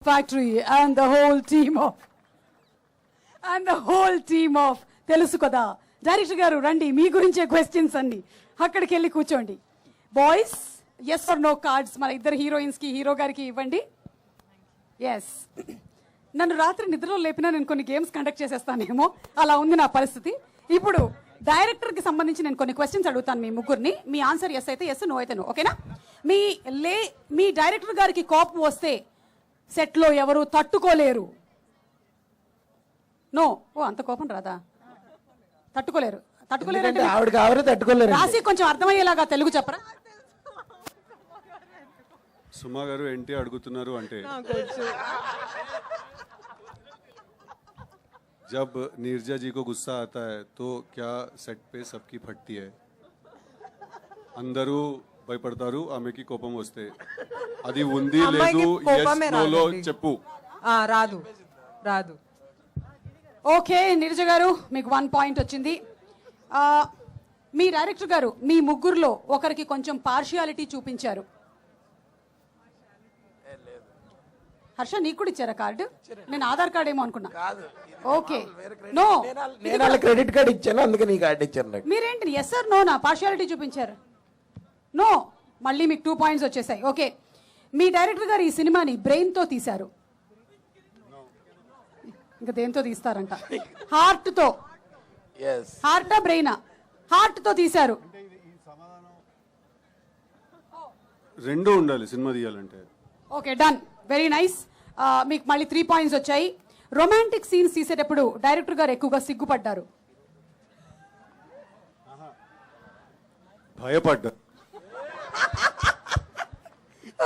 Factory and the whole team of తెలుసు కదా director గారు రండి మీ గురించే క్వశ్చన్స్ అన్ని అక్కడికి వెళ్ళి కూర్చోండి boys yes or no cards మన ఇద్దరు హీరోయిన్స్ కి హీరో గారికి ఇవ్వండి ఎస్ నన్ను రాత్రి నిద్రలో లేపినా నేను కొన్ని గేమ్స్ కండక్ట్ చేసేస్తానేమో అలా ఉంది నా పరిస్థితి ఇప్పుడు డైరెక్టర్ కి సంబంధించి నేను కొన్ని క్వశ్చన్స్ అడుగుతాను మీ ముగ్గురిని మీ ఆన్సర్ ఎస్ అయితే ఎస్ నో అయితే నో ఓకేనా మీ డైరెక్టర్ గారికి కోపం వస్తే సెట్ లో ఎవరు తట్టుకోలేరు నో ఓ అంత కోపం రాదా తట్టుకోలేరు రాసి కొంచెం అర్థమయ్యేలాగా తెలుగు చెప్పరా సుమా గారు ఏంటి అడుగుతున్నారు అంటే जब नीरजा जी को गुस्सा आता है तो क्या सेट पे सबकी फटती है అందరూ భయపడతారు ఆమెకి కోపం వస్తే అది ఉంది లేదు yes no లో చెప్పు రాదు రాదు ఓకే నీరజ గారు మీకు 1 పాయింట్ వచ్చింది మీ డైరెక్టర్ గారు మీ ముగ్గురులో ఒకరికి కొంచెం పార్షియాలిటీ చూపించారు హర్ష నీకు కూడా ఇచ్చారా కార్డు నేను ఆధార్ కార్డ్ ఏమో అనుకున్నా ఓకే నో నేను క్రెడిట్ కార్డ్ ఇచ్చాను అందుకే నీ కార్డు ఇచ్చాను నాకు మీరేంటి ఎస్ సార్ నో నా పార్షియాలిటీ చూపించారు నో మళ్ళీ మీకు 2 పాయింట్స్ వచ్చేసాయి ఓకే మీ డైరెక్టర్ గారు ఈ సినిమాని బ్రెయిన్ తో తీశారు ఇంకా దేంతో తీస్తారంట హార్ట్ తో హార్టా బ్రెయినా హార్ట్ తో తీశారు రెండు ఉండాలి సినిమా తీయాలంటే ఓకే డన్ వెరీ నైస్ మీకు మళ్ళీ 3 పాయింట్స్ వచ్చాయి రొమాంటిక్ సీన్స్ తీసేటప్పుడు డైరెక్టర్ గారు ఎక్కువగా సిగ్గుపడ్డారు భయపడ్డా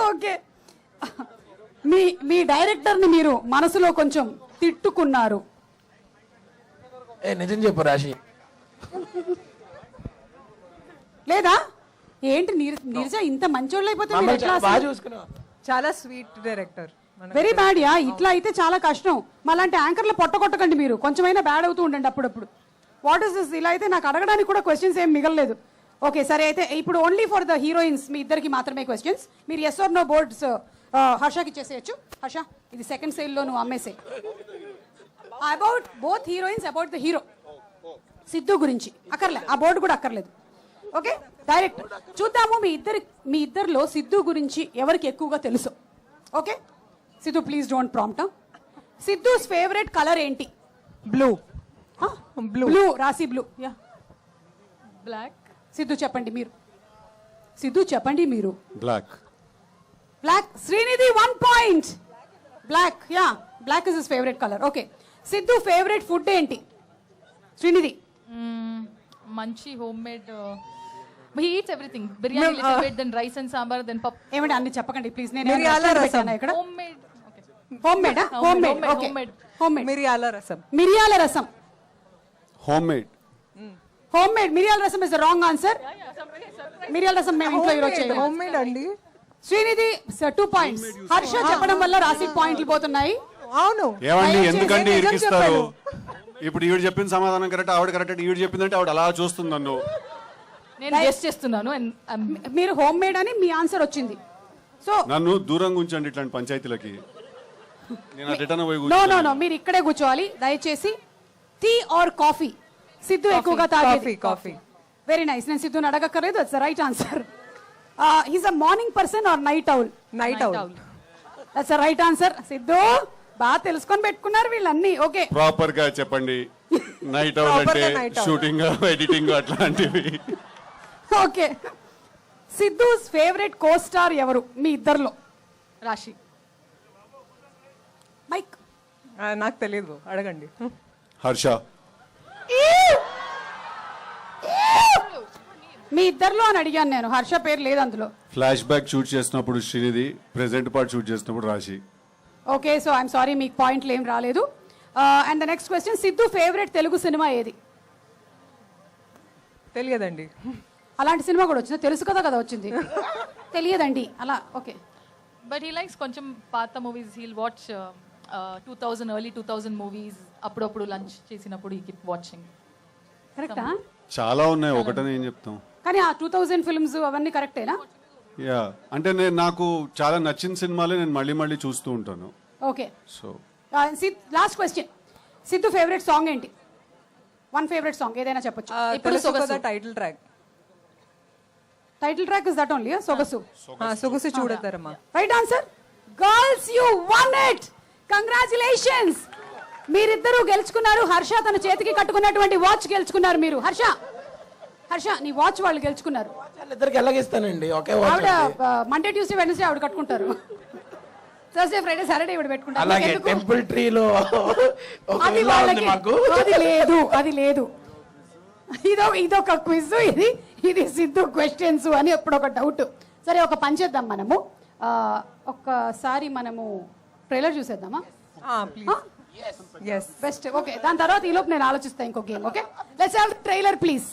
ఓకే మీ డైరెక్టర్ ని మీరు మనసులో కొంచెం తిట్టుకున్నారు నిజం చెప్పు రాశి లేదా ఏంటి నీరజ ఇంత మంచోళ్ళు అయిపోతే మీరు ఎట్లా బాగా చూసుకున్నావు చాలా sweet director very bad yeah ఇట్లా అయితే చాలా కష్టం మళ్ళంటే యాంకర్లు పొట్టకొట్టకండి మీరు కొంచెమైనా బ్యాడ్ అవుతూ ఉండండి అప్పుడప్పుడు వాట్ ఇస్ దిస్ ఇలా అయితే నాకు అడగడానికి కూడా క్వశ్చన్స్ ఏం మిగలలేదు ఓకే సరే అయితే ఇప్పుడు ఓన్లీ ఫర్ ద హీరోయిన్స్ మీ ఇద్దరికి మాత్రమే క్వశ్చన్స్ మీరు ఎస్ ఆర్ నో బోర్డ్స్ హర్షకి ఇచ్చేసేయచ్చు హర్ష ఇది సెకండ్ సేల్ లో నువ్వు అమ్మేసే about both heroines about the hero Siddhu గురించి అక్కర్లే ఆ బోర్డు కూడా అక్కర్లేదు ఓకే డైరెక్ట్ చూద్దాము మీ ఇద్దరిలో సిద్ధు గురించి ఎవరికి ఎక్కువగా తెలుసు okay Siddhu please don't prompt Siddhu's favourite colour ఏంటి బ్లూ బ్లూ రాసి బ్లూ యా బ్లాక్ సిద్ధు చెప్పండి మీరు black Srinidhi 1 point black yeah black is his favourite colour okay Siddhu favourite food ఏంటి శ్రీనిధి మంచి home made he eats everything biryani little bit then rice and sambar then pap ఏమంటే అన్ని చెప్పకండి please నేను మిరియాల రసం ఇక్కడ homemade okay home made okay home made మిరియాల రసం మిరియాల రసం హోమ్ మేడ్ మిరియాల రసం ఇస్ ద రాంగ్ ఆన్సర్ మిరియాల రసం మేము ఇంట్లో ఈరోజు చేయలేదు హోమ్ మేడ్ అండి శ్రీనిధి 2 పాయింట్స్ హర్ష చెప్పడం వల్ల రాసి పాయింట్లు పోతున్నాయి అవును ఏమండి దయచేసి ఎందుకంటే నిజం ఇరికిస్తారు చెప్పాను. ఇప్పుడు ఈవిడ చెప్పిన సమాధానం కరెక్ట్ ఆవిడ కరెక్ట్ ఈవిడ చెప్పిందంటే ఆవిడ అలా చూస్తుంది నన్ను నేను గెస్ చేస్తున్నాను and మీరు హోమ్ మేడ్ అని మీ ఆన్సర్ వచ్చింది సో నన్ను దూరంగా ఉంచండి ఇట్లాంటి పంచాయతీలకి నేను రిటర్న్ పోయి నో కూర్చుంటాను. మీరు ఇక్కడే కూర్చోవాలి దయచేసి టీ ఆర్ కాఫీ సిద్ధు ఎక్కువగా తాగేది కాఫీ వెరీ నైస్ నేను సిద్ధుని అడగక్కర్లేదు that's right answer he's a morning person or night owl night out that's right answer Siddhu బాగా తెలుసుకొని పెట్టుకున్నారు వీళ్ళన్నీ ఓకే ప్రాపర్ గా చెప్పండి నైట్ అవుట్ Proper అంటే గా night out. షూటింగ్ ఎడిటింగ్ అట్లాంటివి okay Siddhu's favourite co star ఎవరు మీ ఇద్దర్లో రాశి మైక్ నాకు తెలియదు అడగండి హర్ష మీ ఇద్దర్లో అని అడిగాను నేను హర్ష పేరు లేదు అందులో ఫ్లాష్ బ్యాక్ షూట్ చేసినప్పుడు శ్రీనిధి ప్రెసెంట్ పార్ట్ షూట్ చేసినప్పుడు రాశి ఓకే సో ఐఎమ్ సారీ మీకు పాయింట్లు ఏం రాలేదు and the next question Siddhu favourite Telugu cinema ఏది తెలియదండి అలాంటి సినిమా కూడా వచ్చింది తెలుసు కదా వచ్చింది తెలియదండి అలా ఓకే but he likes కొంచెం పాత movies he'll watch 2000 early 2000 movies అప్పుడప్పుడు లంచ్ చేసినప్పుడు he keep watching కరెక్టా చాలా ఉన్నాయి ఒకటని ఏం చెప్తాం కానీ ఆ 2000 ఫిల్మ్స్ అవన్నీ కరెక్టేనా యా అంటే నాకు చాలా నచ్చిన సినిమాలే నేను మళ్ళీ మళ్ళీ చూస్తూ ఉంటాను okay So last question Siddhu favourite song ఏంటి? వన్ ఫేవరెట్ సాంగ్ ఏదైనా చెప్పొచ్చు. ఇప్పుడు తెలుసు కదా Sogasu. Title track. Title track is that only Sogasu. Sogasu చూడతారమ్మా. Right answer. Girls you won it. Congratulations. మీరిద్దరూ గెలుచుకున్నారు. హర్ష తన చేతికి కట్టుకున్నటువంటి వాచ్ గెలుచుకున్నారు మీరు. హర్ష నీ వాచ్ వాళ్ళు గెలుచుకున్నారు. వాళ్ళిద్దరికి ఎలాగిస్తానండి ఒకే ఆవిడ మండే ట్యూస్డే వెడ్నెస్డే ఆవిడ కట్టుకుంటారు. థర్స్డే ఫ్రైడే సాటర్డే ఇవిడ పెట్టుకుంటారు. అలాగే ఎందుకు? టెంపుల్ ట్రీలో ఒక అది ఇల్లా ఉంది వాళ్ళకి మాకు. అది లేదు. ఇదొక క్విజ్, ఇది సిద్ధు క్వశ్చన్స్ అని ఎప్పుడు ఒక డౌట్. సరే ఒక పని చేద్దాం మనము. ఒక్కసారి మనము ట్రైలర్ చూసేద్దామా? ప్లీజ్. ఎస్. బెస్ట్. ఓకే దాని తర్వాత ఈలోపు నేను ఆలోచిస్తాను ఇంకో game. Okay let's have trailer please.